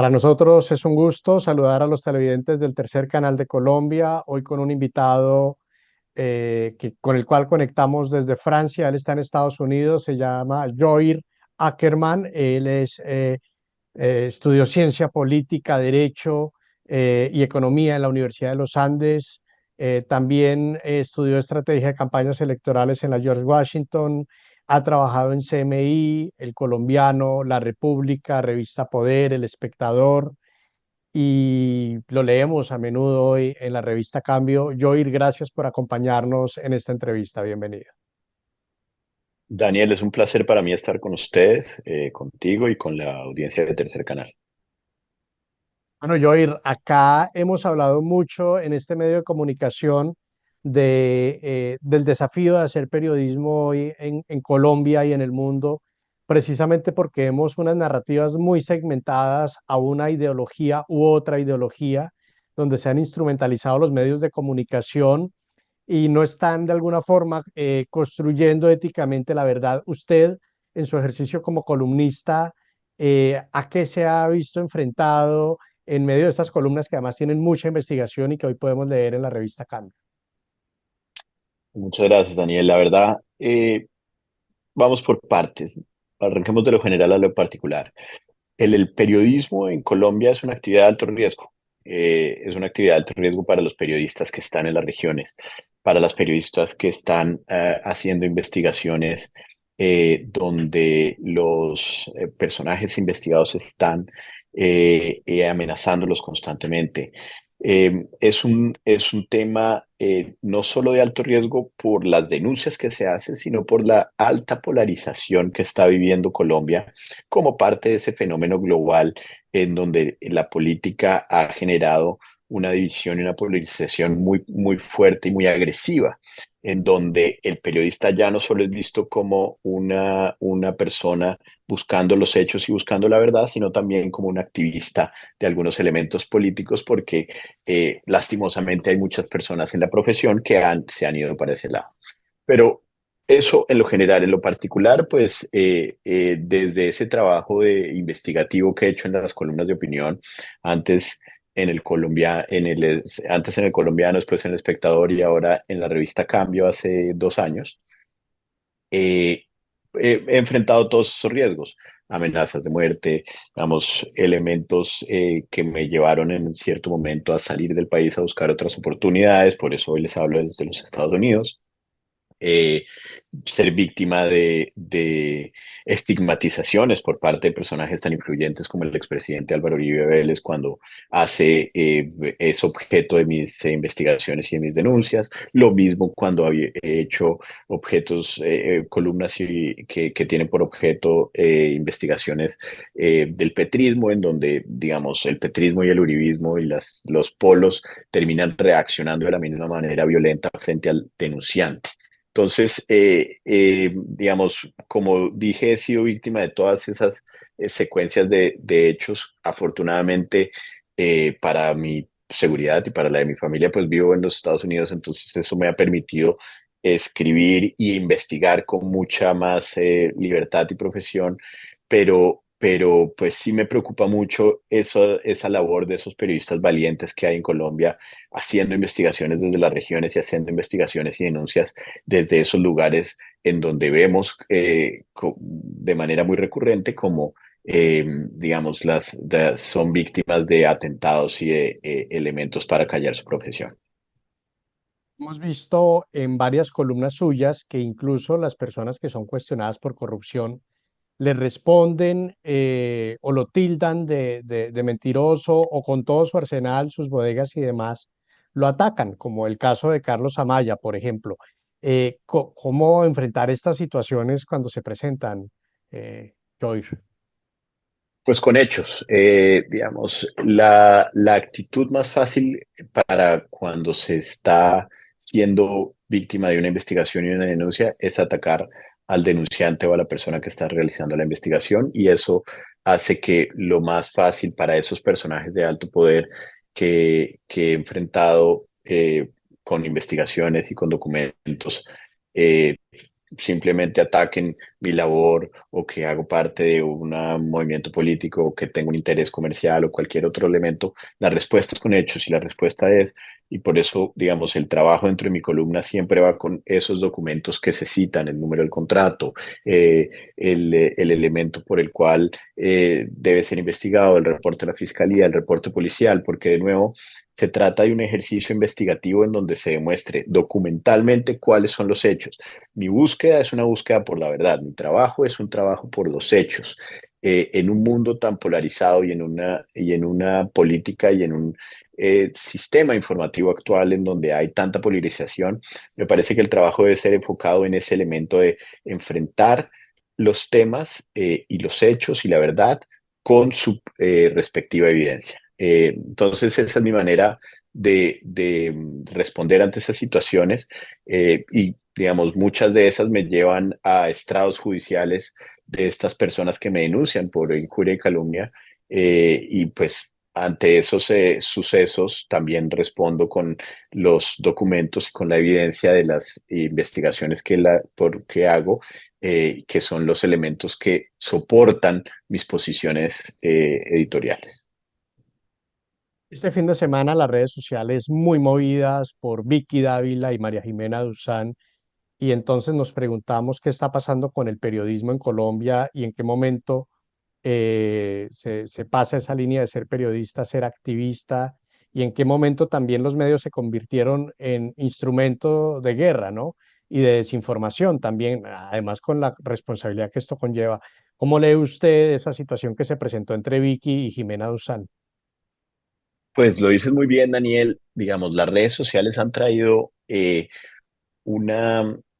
Para nosotros es un gusto saludar a los televidentes del tercer canal de Colombia, hoy con un invitado con el cual conectamos desde Francia. Él está en Estados Unidos, se llama Joir Ackerman. Él estudió ciencia política, derecho y economía en la Universidad de los Andes. También estudió estrategia de campañas electorales en la George Washington. Ha trabajado en CMI, El Colombiano, La República, Revista Poder, El Espectador, y lo leemos a menudo hoy en la revista Cambio. Joir, gracias por acompañarnos en esta entrevista. Bienvenido. Daniel, es un placer para mí estar con ustedes, contigo y con la audiencia de Tercer Canal. Bueno, Joir, acá hemos hablado mucho en este medio de comunicación del desafío de hacer periodismo hoy en Colombia y en el mundo, precisamente porque vemos unas narrativas muy segmentadas a una ideología u otra ideología, donde se han instrumentalizado los medios de comunicación y no están de alguna forma construyendo éticamente la verdad. Usted, en su ejercicio como columnista, ¿a qué se ha visto enfrentado en medio de estas columnas que además tienen mucha investigación y que hoy podemos leer en la revista Cambio? Muchas gracias, Daniel. La verdad, vamos por partes. Arranquemos de lo general a lo particular. El periodismo en Colombia es una actividad de alto riesgo. Es una actividad de alto riesgo para los periodistas que están en las regiones, para las periodistas que están haciendo investigaciones donde los personajes investigados están amenazándolos constantemente. Es un tema no solo de alto riesgo por las denuncias que se hacen, sino por la alta polarización que está viviendo Colombia como parte de ese fenómeno global en donde la política ha generado una división y una polarización muy, muy fuerte y muy agresiva, en donde el periodista ya no solo es visto como una persona buscando los hechos y buscando la verdad, sino también como un activista de algunos elementos políticos, porque lastimosamente hay muchas personas en la profesión que se han ido para ese lado. Pero eso en lo general, en lo particular, pues desde ese trabajo de investigativo que he hecho en las columnas de opinión, antes antes en el Colombiano, después en el Espectador y ahora en la revista Cambio hace 2 años, eh, he enfrentado todos esos riesgos, amenazas de muerte, digamos, elementos que me llevaron en cierto momento a salir del país a buscar otras oportunidades, por eso hoy les hablo desde los Estados Unidos. eh, Ser víctima de estigmatizaciones por parte de personajes tan influyentes como el expresidente Álvaro Uribe Vélez cuando es objeto de mis investigaciones y de mis denuncias. Lo mismo cuando he hecho columnas que tienen por objeto investigaciones del petrismo, en donde, digamos, el petrismo y el uribismo y los polos terminan reaccionando de la misma manera violenta frente al denunciante. Entonces, digamos, como dije, he sido víctima de todas esas secuencias de hechos. Afortunadamente, para mi seguridad y para la de mi familia, pues vivo en los Estados Unidos, entonces eso me ha permitido escribir y investigar con mucha más libertad y profesión, pero pues sí me preocupa mucho esa labor de esos periodistas valientes que hay en Colombia haciendo investigaciones desde las regiones y haciendo investigaciones y denuncias desde esos lugares en donde vemos de manera muy recurrente como, digamos, son víctimas de atentados y de elementos para callar su profesión. Hemos visto en varias columnas suyas que incluso las personas que son cuestionadas por corrupción le responden o lo tildan de mentiroso o con todo su arsenal, sus bodegas y demás, lo atacan, como el caso de Carlos Amaya, por ejemplo. ¿Cómo enfrentar estas situaciones cuando se presentan, Joy? Pues con hechos, digamos, la actitud más fácil para cuando se está siendo víctima de una investigación y una denuncia es atacar al denunciante o a la persona que está realizando la investigación, y eso hace que lo más fácil para esos personajes de alto poder que he enfrentado con investigaciones y con documentos, simplemente ataquen mi labor o que hago parte de un movimiento político o que tengo un interés comercial o cualquier otro elemento, la respuesta es con hechos y la respuesta es, y por eso, digamos, el trabajo dentro de mi columna siempre va con esos documentos que se citan, el número del contrato, eh, el elemento por el cual debe ser investigado, el reporte de la fiscalía, el reporte policial, porque de nuevo se trata de un ejercicio investigativo en donde se demuestre documentalmente cuáles son los hechos. Mi búsqueda es una búsqueda por la verdad, mi trabajo es un trabajo por los hechos. En un mundo tan polarizado y en una política y en un sistema informativo actual en donde hay tanta polarización, me parece que el trabajo debe ser enfocado en ese elemento de enfrentar los temas y los hechos y la verdad con su respectiva evidencia. Entonces, esa es mi manera de responder ante esas situaciones y, digamos, muchas de esas me llevan a estrados judiciales de estas personas que me denuncian por injuria y calumnia y pues ante esos sucesos también respondo con los documentos y con la evidencia de las investigaciones que hago, que son los elementos que soportan mis posiciones editoriales. Este fin de semana las redes sociales muy movidas por Vicky Dávila y María Jimena Duzán, y entonces nos preguntamos qué está pasando con el periodismo en Colombia y en qué momento se pasa esa línea de ser periodista a ser activista, y en qué momento también los medios se convirtieron en instrumento de guerra, ¿no? Y de desinformación también, además con la responsabilidad que esto conlleva. ¿Cómo lee usted esa situación que se presentó entre Vicky y Jimena Duzán? Pues lo dices muy bien, Daniel. Digamos, las redes sociales han traído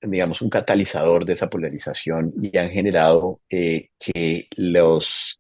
digamos, un catalizador de esa polarización y han generado que los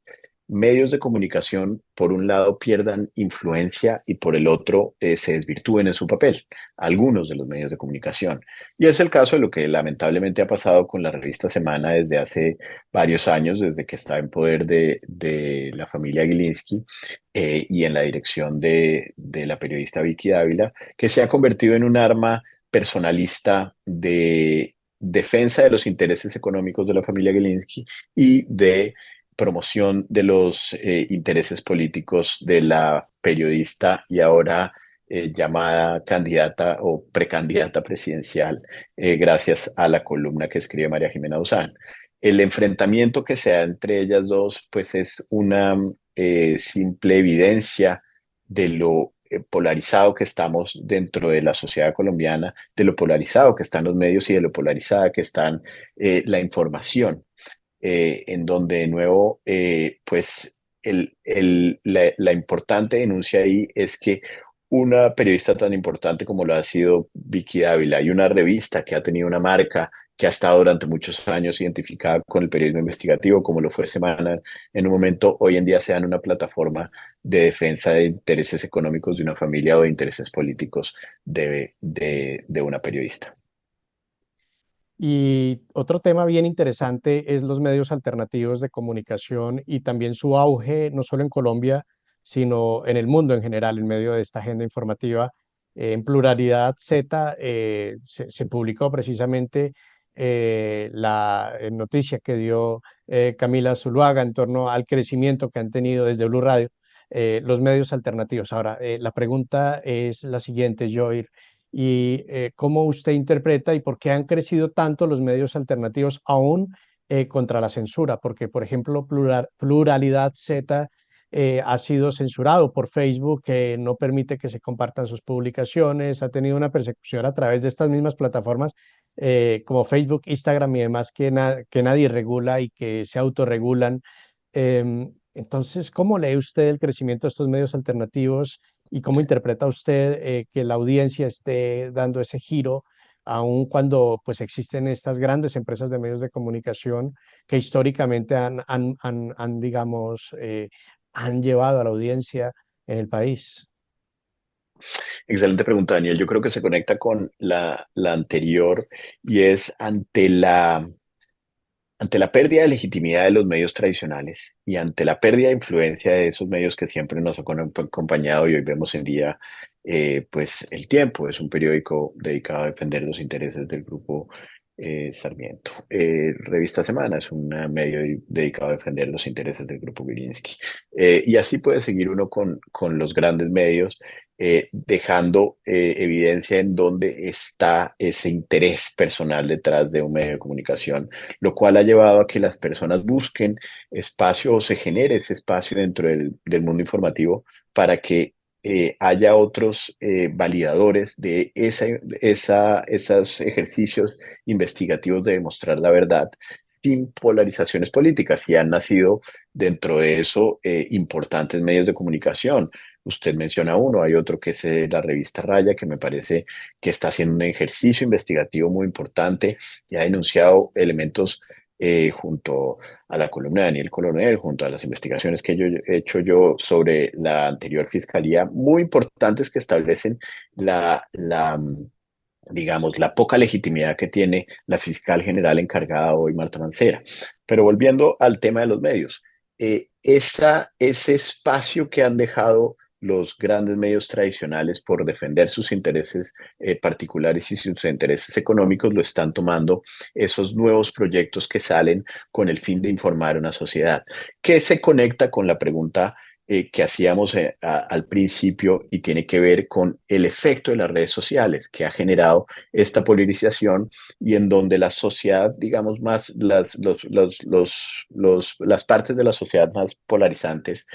medios de comunicación, por un lado, pierdan influencia y por el otro, se desvirtúen en su papel, algunos de los medios de comunicación. Y es el caso de lo que lamentablemente ha pasado con la revista Semana desde hace varios años, desde que está en poder de la familia Gilinski y en la dirección de la periodista Vicky Dávila, que se ha convertido en un arma personalista de defensa de los intereses económicos de la familia Gilinski y de promoción de los intereses políticos de la periodista y ahora llamada candidata o precandidata presidencial, gracias a la columna que escribe María Jimena Duzán. El enfrentamiento que se da entre ellas dos, pues es una simple evidencia de lo polarizado que estamos dentro de la sociedad colombiana, de lo polarizado que están los medios y de lo polarizada que están la información, en donde de nuevo, pues la importante denuncia ahí es que una periodista tan importante como lo ha sido Vicky Dávila y una revista que ha tenido una marca que ha estado durante muchos años identificada con el periodismo investigativo, como lo fue Semana, en un momento hoy en día sean una plataforma de defensa de intereses económicos de una familia o de intereses políticos de una periodista. Y otro tema bien interesante es los medios alternativos de comunicación y también su auge, no solo en Colombia, sino en el mundo en general, en medio de esta agenda informativa. En Pluralidad Z se publicó precisamente la noticia que dio Camila Zuluaga en torno al crecimiento que han tenido desde Blue Radio los medios alternativos. Ahora, la pregunta es la siguiente, Joy, y cómo usted interpreta y por qué han crecido tanto los medios alternativos aún contra la censura, porque por ejemplo Pluralidad Z ha sido censurado por Facebook, que no permite que se compartan sus publicaciones, ha tenido una persecución a través de estas mismas plataformas como Facebook, Instagram y demás que nadie regula y que se autorregulan. Entonces, ¿cómo lee usted el crecimiento de estos medios alternativos y cómo interpreta usted que la audiencia esté dando ese giro, aun cuando pues existen estas grandes empresas de medios de comunicación que históricamente digamos, han llevado a la audiencia en el país? Excelente pregunta, Daniel. Yo creo que se conecta con la anterior y es ante la pérdida de legitimidad de los medios tradicionales y ante la pérdida de influencia de esos medios que siempre nos han acompañado y hoy vemos en día, pues El Tiempo es un periódico dedicado a defender los intereses del grupo Sarmiento. Revista Semana es un medio dedicado a defender los intereses del Grupo Gilinski. Y así puede seguir uno con los grandes medios, dejando evidencia en dónde está ese interés personal detrás de un medio de comunicación, lo cual ha llevado a que las personas busquen espacio o se genere ese espacio dentro del mundo informativo para que haya otros validadores de esos ejercicios investigativos de demostrar la verdad sin polarizaciones políticas, y han nacido dentro de eso importantes medios de comunicación. Usted menciona uno, hay otro que es la revista Raya, que me parece que está haciendo un ejercicio investigativo muy importante y ha denunciado elementos junto a la columna de Daniel Coronel, junto a las investigaciones que he hecho yo sobre la anterior fiscalía, muy importantes que establecen digamos, la poca legitimidad que tiene la fiscal general encargada hoy, Marta Mancera. Pero volviendo al tema de los medios, ese espacio que han dejado los grandes medios tradicionales por defender sus intereses particulares y sus intereses económicos, lo están tomando esos nuevos proyectos que salen con el fin de informar a una sociedad, que se conecta con la pregunta que hacíamos al principio y tiene que ver con el efecto de las redes sociales que ha generado esta polarización y en donde la sociedad, digamos, más las partes de la sociedad más polarizantes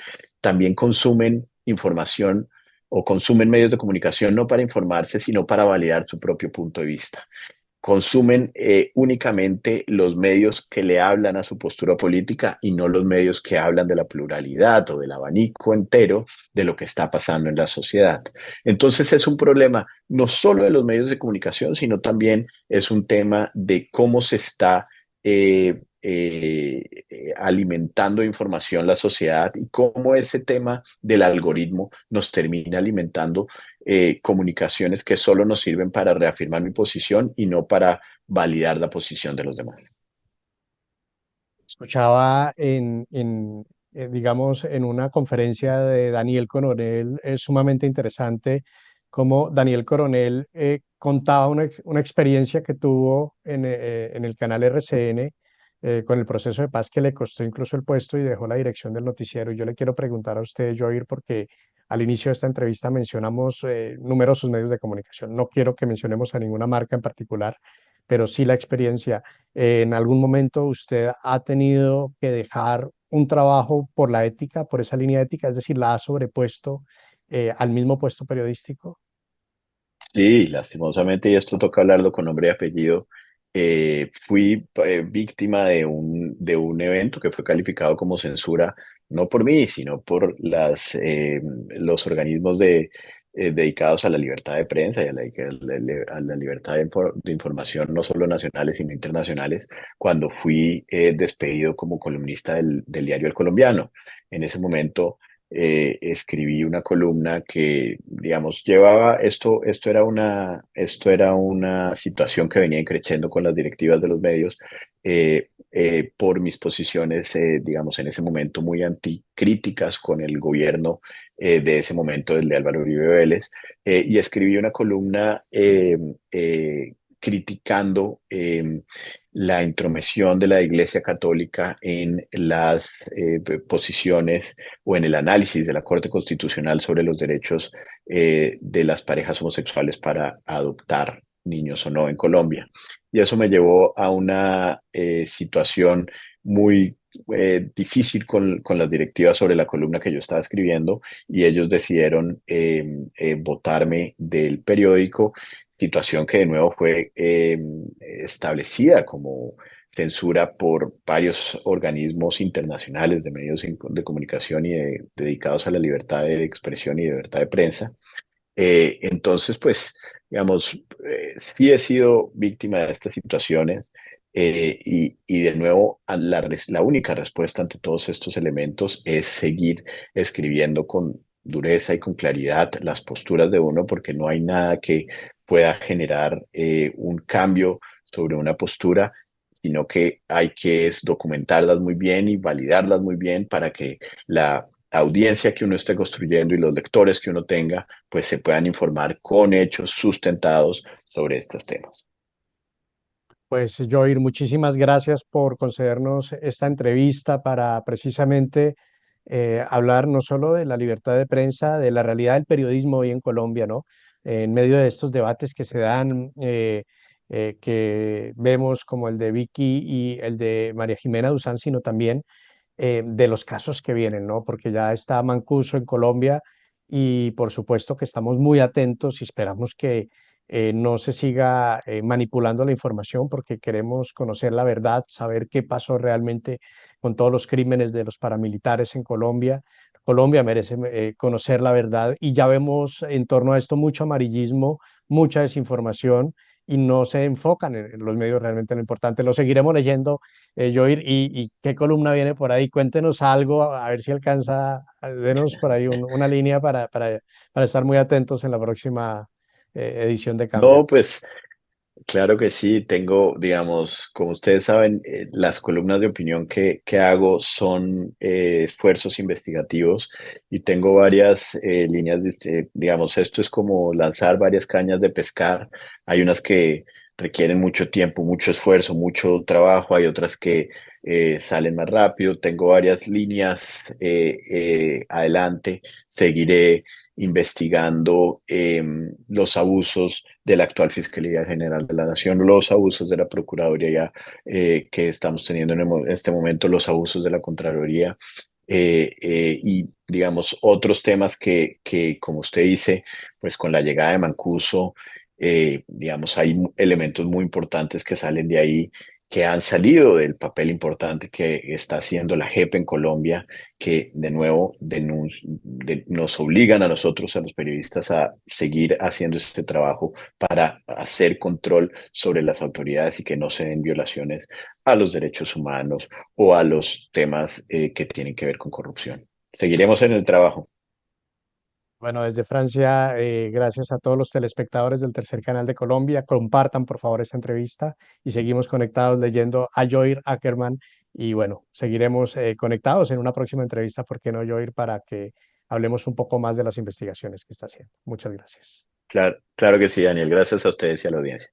también consumen información o consumen medios de comunicación no para informarse, sino para validar su propio punto de vista. Consumen únicamente los medios que le hablan a su postura política y no los medios que hablan de la pluralidad o del abanico entero de lo que está pasando en la sociedad. Entonces es un problema no solo de los medios de comunicación, sino también es un tema de cómo se está alimentando información la sociedad y cómo ese tema del algoritmo nos termina alimentando comunicaciones que solo nos sirven para reafirmar mi posición y no para validar la posición de los demás. Escuchaba digamos, en una conferencia de Daniel Coronel, sumamente interesante, cómo Daniel Coronel contaba una experiencia que tuvo en el canal RCN con el proceso de paz que le costó incluso el puesto y dejó la dirección del noticiero. Y yo le quiero preguntar a usted, Joir, porque al inicio de esta entrevista mencionamos numerosos medios de comunicación. No quiero que mencionemos a ninguna marca en particular, pero sí la experiencia. ¿En algún momento usted ha tenido que dejar un trabajo por la ética, por esa línea ética? Es decir, ¿la ha sobrepuesto al mismo puesto periodístico? Sí, lastimosamente, y esto toca hablarlo con nombre y apellido, fui víctima de un evento que fue calificado como censura, no por mí, sino por los organismos dedicados a la libertad de prensa y a la libertad de información, no solo nacionales, sino internacionales, cuando fui despedido como columnista del diario El Colombiano. En ese momento escribí una columna que, digamos, llevaba esto era una situación que venía creciendo con las directivas de los medios por mis posiciones, digamos, en ese momento muy anticríticas con el gobierno de ese momento, el de Álvaro Uribe Vélez, y escribí una columna criticando la intromisión de la Iglesia Católica en las posiciones o en el análisis de la Corte Constitucional sobre los derechos de las parejas homosexuales para adoptar niños o no en Colombia. Y eso me llevó a una situación muy difícil con las directivas sobre la columna que yo estaba escribiendo, y ellos decidieron votarme del periódico, situación que de nuevo fue establecida como censura por varios organismos internacionales de medios de comunicación y dedicados a la libertad de expresión y de libertad de prensa. Entonces, pues, digamos, sí he sido víctima de estas situaciones, y de nuevo, la única respuesta ante todos estos elementos es seguir escribiendo con dureza y con claridad las posturas de uno, porque no hay nada que pueda generar un cambio sobre una postura, sino que hay que es documentarlas muy bien y validarlas muy bien para que la audiencia que uno esté construyendo y los lectores que uno tenga, pues se puedan informar con hechos sustentados sobre estos temas. Pues Joir, muchísimas gracias por concedernos esta entrevista para precisamente hablar no solo de la libertad de prensa, de la realidad del periodismo hoy en Colombia, ¿no? En medio de estos debates que se dan, que vemos como el de Vicky y el de María Jimena Duzán, sino también de los casos que vienen, ¿no? Porque ya está Mancuso en Colombia y por supuesto que estamos muy atentos y esperamos que no se siga manipulando la información porque queremos conocer la verdad, saber qué pasó realmente con todos los crímenes de los paramilitares en Colombia. Colombia merece conocer la verdad y ya vemos en torno a esto mucho amarillismo, mucha desinformación y no se enfocan en los medios realmente lo importante. Lo seguiremos leyendo, Joir, y qué columna viene por ahí. Cuéntenos algo, a ver si alcanza, denos por ahí una línea para estar muy atentos en la próxima edición de Cambio. No, pues claro que sí, tengo, digamos, como ustedes saben, las columnas de opinión que hago son esfuerzos investigativos y tengo varias líneas, digamos, esto es como lanzar varias cañas de pescar. Hay unas que requieren mucho tiempo, mucho esfuerzo, mucho trabajo, hay otras que salen más rápido. Tengo varias líneas adelante, seguiré investigando los abusos de la actual Fiscalía General de la Nación, los abusos de la Procuraduría que estamos teniendo en este momento, los abusos de la Contraloría y, digamos, otros temas que, como usted dice, pues con la llegada de Mancuso, digamos, hay elementos muy importantes que salen de ahí que han salido del papel importante que está haciendo la JEP en Colombia, que de nuevo nos obligan a nosotros, a los periodistas, a seguir haciendo este trabajo para hacer control sobre las autoridades y que no se den violaciones a los derechos humanos o a los temas que tienen que ver con corrupción. Seguiremos en el trabajo. Bueno, desde Francia, gracias a todos los telespectadores del Tercer Canal de Colombia. Compartan, por favor, esta entrevista y seguimos conectados leyendo a Joir Ackerman. Y bueno, seguiremos conectados en una próxima entrevista, ¿por qué no, Joir? Para que hablemos un poco más de las investigaciones que está haciendo. Muchas gracias. Claro, claro que sí, Daniel. Gracias a ustedes y a la audiencia.